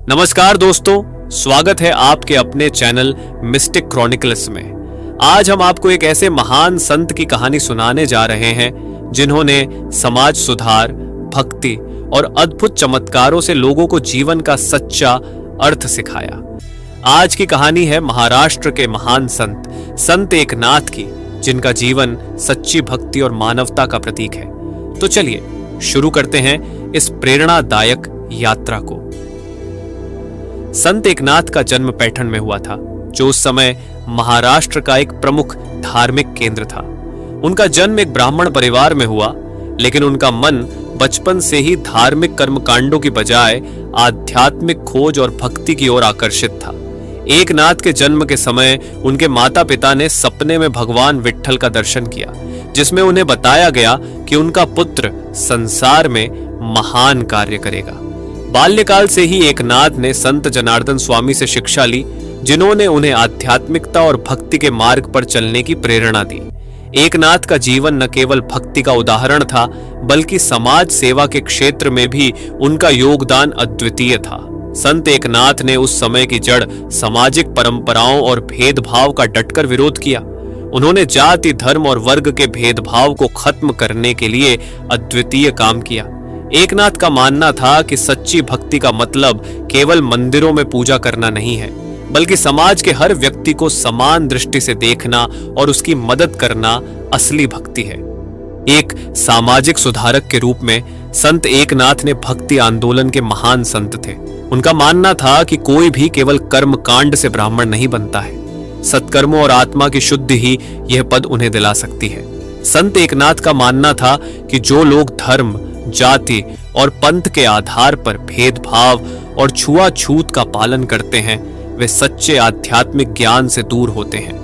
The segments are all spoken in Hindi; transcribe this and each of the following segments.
नमस्कार दोस्तों, स्वागत है आपके अपने चैनल मिस्टिक क्रॉनिकल्स में। आज हम आपको एक ऐसे महान संत की कहानी सुनाने जा रहे हैं जिन्होंने समाज सुधार, भक्ति और अद्भुत चमत्कारों से लोगों को जीवन का सच्चा अर्थ सिखाया। आज की कहानी है महाराष्ट्र के महान संत एकनाथ की, जिनका जीवन सच्ची भक्ति और मानवता का प्रतीक है। तो चलिए शुरू करते हैं इस प्रेरणादायक यात्रा को। संत एकनाथ का जन्म पैठण में हुआ था, जो उस समय महाराष्ट्र का एक प्रमुख धार्मिक केंद्र था। उनका जन्म एक ब्राह्मण परिवार में हुआ, लेकिन उनका मन बचपन से ही धार्मिक कर्मकांडों की बजाय आध्यात्मिक खोज और भक्ति की ओर आकर्षित था। एकनाथ के जन्म के समय उनके माता पिता ने सपने में भगवान विट्ठल का दर्शन किया, जिसमें उन्हें बताया गया कि उनका पुत्र संसार में महान कार्य करेगा। बाल्यकाल से ही एकनाथ ने संत जनार्दन स्वामी से शिक्षा ली, जिन्होंने उन्हें आध्यात्मिकता और भक्ति के मार्ग पर चलने की प्रेरणा दी। एकनाथ का जीवन न केवल भक्ति का उदाहरण था, बल्कि समाज सेवा के क्षेत्र में भी उनका योगदान अद्वितीय था। संत एकनाथ ने उस समय की जड़ सामाजिक परंपराओं और भेदभाव का डटकर विरोध किया। उन्होंने जाति, धर्म और वर्ग के भेदभाव को खत्म करने के लिए अद्वितीय काम किया। एकनाथ का मानना था कि सच्ची भक्ति का मतलब केवल मंदिरों में पूजा करना नहीं है, बल्कि समाज के हर व्यक्ति को समान दृष्टि से देखना और उसकी मदद करना असली भक्ति है। एक सामाजिक सुधारक के रूप में संत एकनाथ ने भक्ति आंदोलन के महान संत थे। उनका मानना था कि कोई भी केवल कर्म कांड से ब्राह्मण नहीं बनता है, सत्कर्मों और आत्मा की शुद्धि ही यह पद उन्हें दिला सकती है। संत एकनाथ का मानना था कि जो लोग धर्म, जाति और पंथ के आधार पर भेदभाव और छुआछूत का पालन करते हैं, वे सच्चे आध्यात्मिक ज्ञान से दूर होते हैं।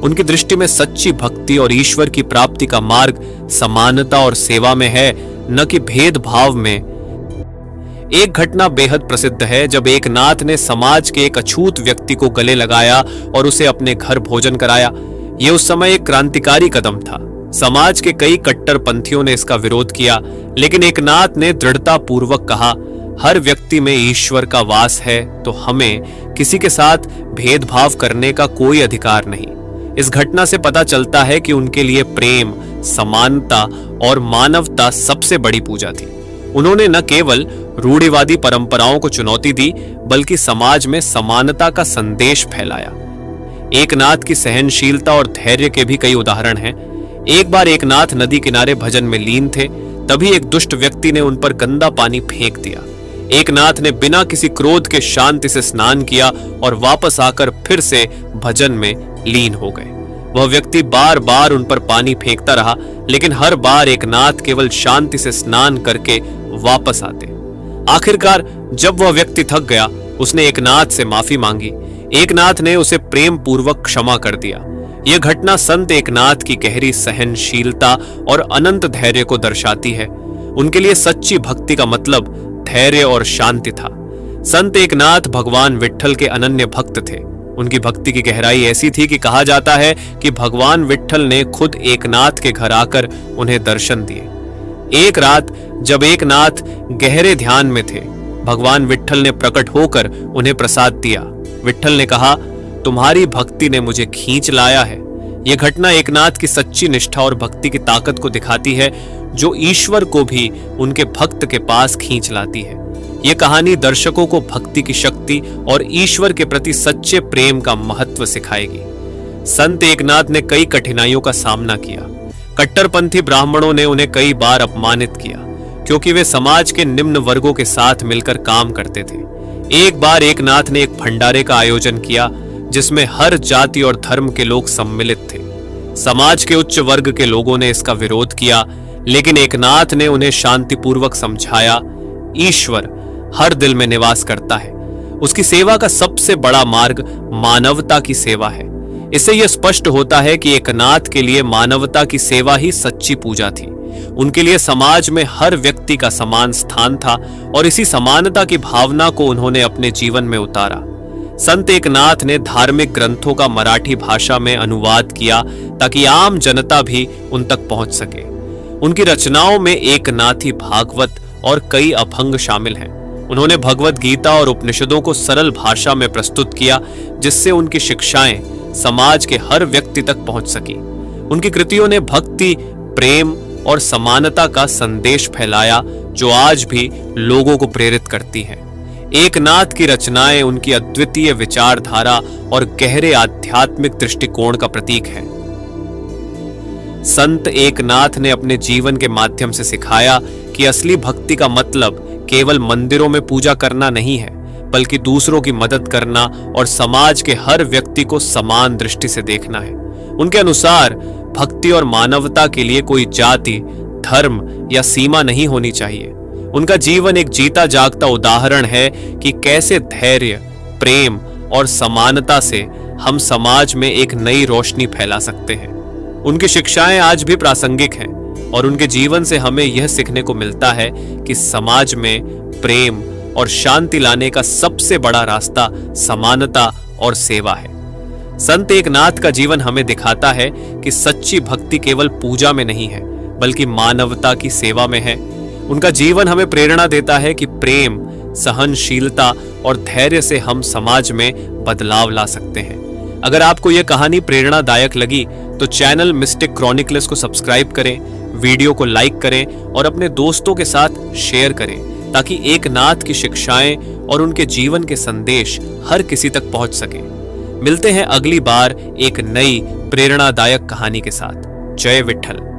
उनकी दृष्टि में सच्ची भक्ति और ईश्वर की प्राप्ति का मार्ग समानता और सेवा में है, न कि भेदभाव में। एक घटना बेहद प्रसिद्ध है, जब एकनाथ ने समाज के एक अछूत व्यक्ति को गले लगाया और उसे अपने घर भोजन कराया। यह उस समय एक क्रांतिकारी कदम था। समाज के कई कट्टरपंथियों ने इसका विरोध किया, लेकिन एकनाथ ने दृढ़ता पूर्वक कहा, हर व्यक्ति में ईश्वर का वास है, तो हमें किसी के साथ भेदभाव करने का कोई अधिकार नहीं। इस घटना से पता चलता है कि उनके लिए प्रेम, समानता और मानवता सबसे बड़ी पूजा थी। उन्होंने न केवल रूढ़िवादी परंपराओं को चुनौती दी, बल्कि समाज में समानता का संदेश फैलाया। एकनाथ की सहनशीलता और धैर्य के भी कई उदाहरण हैं। एक बार एकनाथ नदी किनारे भजन में लीन थे, तभी एक दुष्ट व्यक्ति ने उन पर गंदा पानी फेंक दिया। एकनाथ ने बिना किसी क्रोध के शांति से स्नान किया और वापस आकर फिर से भजन में लीन हो गए। वह व्यक्ति बार बार उन पर पानी फेंकता रहा, लेकिन हर बार एकनाथ केवल शांति से स्नान करके वापस आते। आखिरकार जब वह व्यक्ति थक गया, उसने एकनाथ से माफी मांगी। एकनाथ ने उसे प्रेम पूर्वक क्षमा कर दिया। यह घटना संत एकनाथ की गहरी सहनशीलता और अनंत धैर्य को दर्शाती है। उनके लिए सच्ची भक्ति का मतलब धैर्य और शांति था। संत एकनाथ भगवान विट्ठल के अनन्य भक्त थे। उनकी भक्ति की गहराई ऐसी थी कि कहा जाता है कि भगवान विट्ठल ने खुद एकनाथ के घर आकर उन्हें दर्शन दिए। एक रात जब एकनाथ गहरे ध्यान में थे, भगवान विट्ठल ने प्रकट होकर उन्हें प्रसाद दिया। विट्ठल ने कहा, तुम्हारी भक्ति ने मुझे खींच लाया है। यह घटना एकनाथ की सच्ची निष्ठा और भक्ति की ताकत को दिखाती है, जो ईश्वर को भी उनके भक्त के पास खींच लाती है। यह कहानी दर्शकों को भक्ति की शक्ति और ईश्वर के प्रति सच्चे प्रेम का महत्व सिखाएगी। संत एकनाथ ने कई कठिनाइयों का सामना किया। कट्टरपंथी ब्राह्मणों ने उन्हें कई बार अपमानित किया, क्योंकि वे समाज के निम्न वर्गों के साथ मिलकर काम करते थे। एक बार एकनाथ ने एक भंडारे का आयोजन किया, जिसमें हर जाति और धर्म के लोग सम्मिलित थे। समाज के उच्च वर्ग के लोगों ने इसका विरोध किया, लेकिन एकनाथ ने उन्हें शांतिपूर्वक समझाया, ईश्वर हर दिल में निवास करता है। उसकी सेवा का सबसे बड़ा मार्ग मानवता की सेवा है। इससे यह स्पष्ट होता है कि एकनाथ के लिए मानवता की सेवा ही सच्ची पूजा थी। उनके लिए समाज में हर व्यक्ति का समान स्थान था, और इसी समानता की भावना को उन्होंने अपने जीवन में उतारा। संत एकनाथ ने धार्मिक ग्रंथों का मराठी भाषा में अनुवाद किया, ताकि आम जनता भी उन तक पहुंच सके। उनकी रचनाओं में एकनाथी भागवत और कई अभंग शामिल हैं। उन्होंने भगवत गीता और उपनिषदों को सरल भाषा में प्रस्तुत किया, जिससे उनकी शिक्षाएं समाज के हर व्यक्ति तक पहुंच सकी। उनकी कृतियों ने भक्ति, प्रेम और समानता का संदेश फैलाया, जो आज भी लोगों को प्रेरित करती है। एकनाथ की रचनाएं उनकी अद्वितीय विचारधारा और गहरे आध्यात्मिक दृष्टिकोण का प्रतीक है। संत एकनाथ ने अपने जीवन के माध्यम से सिखाया कि असली भक्ति का मतलब केवल मंदिरों में पूजा करना नहीं है, बल्कि दूसरों की मदद करना और समाज के हर व्यक्ति को समान दृष्टि से देखना है। उनके अनुसार भक्ति और मानवता के लिए कोई जाति, धर्म या सीमा नहीं होनी चाहिए। उनका जीवन एक जीता जागता उदाहरण है कि कैसे धैर्य, प्रेम और समानता से हम समाज में एक नई रोशनी फैला सकते हैं। उनकी शिक्षाएं आज भी प्रासंगिक हैं और उनके जीवन से हमें यह सीखने को मिलता है कि समाज में प्रेम और शांति लाने का सबसे बड़ा रास्ता समानता और सेवा है। संत एकनाथ का जीवन हमें दिखाता है कि सच्ची भक्ति केवल पूजा में नहीं है, बल्कि मानवता की सेवा में है। उनका जीवन हमें प्रेरणा देता है कि प्रेम, सहनशीलता और धैर्य से हम समाज में बदलाव ला सकते हैं। अगर आपको यह कहानी प्रेरणादायक लगी तो चैनल मिस्टिक क्रॉनिकल्स को सब्सक्राइब करें, वीडियो को लाइक करें और अपने दोस्तों के साथ शेयर करें, ताकि एकनाथ की शिक्षाएं और उनके जीवन के संदेश हर किसी तक पहुंच सके। मिलते हैं अगली बार एक नई प्रेरणादायक कहानी के साथ। जय विठ्ठल।